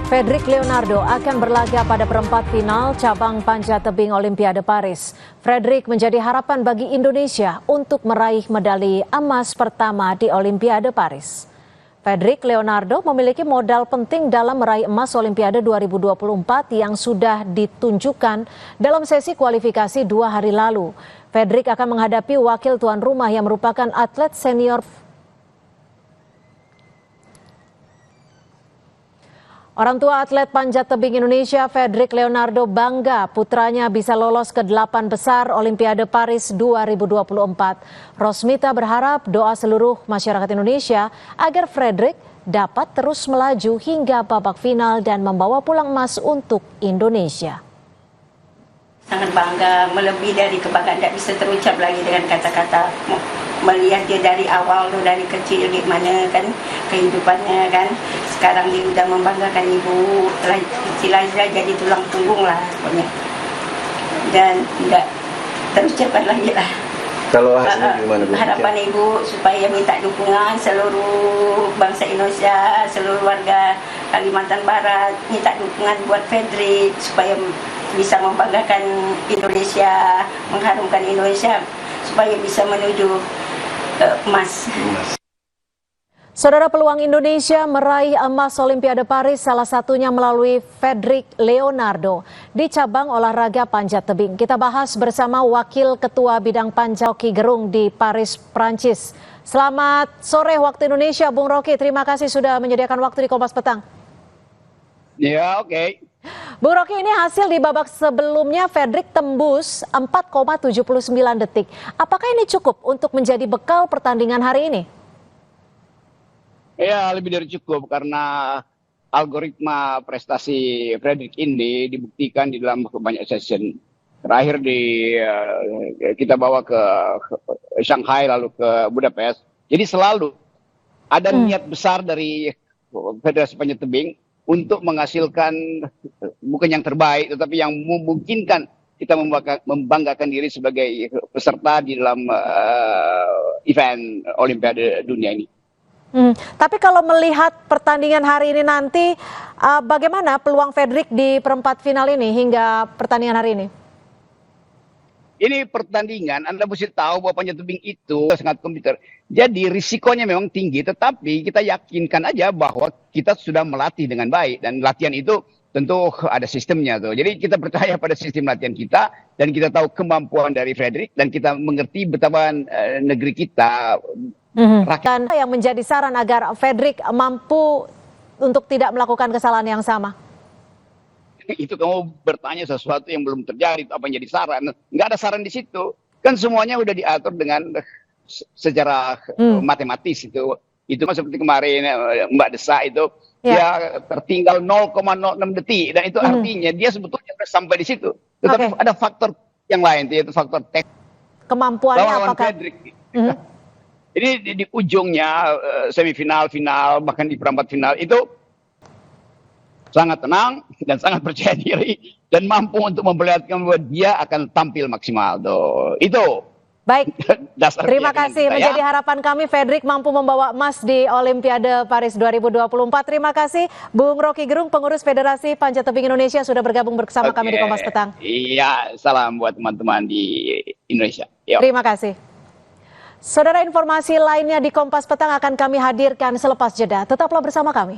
Fredrik Leonardo akan berlaga pada perempat final cabang panjat tebing Olimpiade Paris. Fredrik menjadi harapan bagi Indonesia untuk meraih medali emas pertama di Olimpiade Paris. Fredrik Leonardo memiliki modal penting dalam meraih emas Olimpiade 2024 yang sudah ditunjukkan dalam sesi kualifikasi 2 hari lalu. Fredrik akan menghadapi wakil tuan rumah yang merupakan atlet senior. Orang tua atlet panjat tebing Indonesia, Fredrik Leonardo, bangga putranya bisa lolos ke 8 besar Olimpiade Paris 2024. Rosmita berharap doa seluruh masyarakat Indonesia agar Fredrik dapat terus melaju hingga babak final dan membawa pulang emas untuk Indonesia. Sangat bangga, melebihi dari kebanggaan, tidak bisa terucap lagi dengan kata-kata. Melihat dia dari awal tuh, dari kecil gimana kan kehidupannya kan. Sekarang dia udah membanggakan ibu, istilahnya jadi tulang punggung lah pokoknya. Dan tidak terucapkan lagi lah. Kalau hasilnya gimana Bu? Harapan ibu supaya minta dukungan seluruh bangsa Indonesia, seluruh warga Kalimantan Barat, minta dukungan buat Fredrik supaya bisa membanggakan Indonesia, mengharumkan Indonesia supaya bisa menuju emas. Saudara, peluang Indonesia meraih emas Olimpiade Paris salah satunya melalui Fredrik Leonardo di cabang olahraga panjat tebing. Kita bahas bersama Wakil Ketua Bidang Panjat Rocky Gerung di Paris, Prancis. Selamat sore waktu Indonesia, Bung Rocky. Terima kasih sudah menyediakan waktu di Kompas Petang. Ya, oke. Bung Rocky, ini hasil di babak sebelumnya Fredrik tembus 4,79 detik. Apakah ini cukup untuk menjadi bekal pertandingan hari ini? Ya, lebih dari cukup karena algoritma prestasi Fredrik ini dibuktikan di dalam banyak session. Terakhir kita bawa ke Shanghai lalu ke Budapest. Jadi selalu ada niat besar dari Federasi Panjat Tebing untuk menghasilkan bukan yang terbaik tetapi yang memungkinkan kita membanggakan diri sebagai peserta di dalam event Olimpiade dunia ini. Tapi kalau melihat pertandingan hari ini nanti, bagaimana peluang Fredrik di perempat final ini hingga pertandingan hari ini? Ini pertandingan, Anda mesti tahu bahwa panjat tebing itu sangat komputer. Jadi risikonya memang tinggi, tetapi kita yakinkan aja bahwa kita sudah melatih dengan baik. Dan latihan itu tentu ada sistemnya tuh. Jadi kita percaya pada sistem latihan kita, dan kita tahu kemampuan dari Fredrik, dan kita mengerti betapa negeri kita. Dan yang menjadi saran agar Fredrik mampu untuk tidak melakukan kesalahan yang sama? Itu kamu bertanya sesuatu yang belum terjadi, apa yang jadi saran? Nggak ada saran di situ. Kan semuanya udah diatur dengan secara matematis itu. Itu seperti kemarin Mbak Desa itu, dia tertinggal 0,06 detik. Dan itu artinya dia sebetulnya sudah sampai di situ. Tetapi ada faktor yang lain, yaitu faktor teknik. Kemampuannya apakah? Jadi di ujungnya semifinal, final, bahkan di perempat final itu sangat tenang dan sangat percaya diri dan mampu untuk memperlihatkan bahwa dia akan tampil maksimal. Itu. Baik, dasar terima kasih. Menjadi harapan kami Fredrik mampu membawa emas di Olimpiade Paris 2024. Terima kasih Bung Rocky Gerung, pengurus Federasi Panjat Tebing Indonesia, sudah bergabung bersama kami di Kompas Petang. Iya, salam buat teman-teman di Indonesia. Yo. Terima kasih. Saudara, informasi lainnya di Kompas Petang akan kami hadirkan selepas jeda. Tetaplah bersama kami.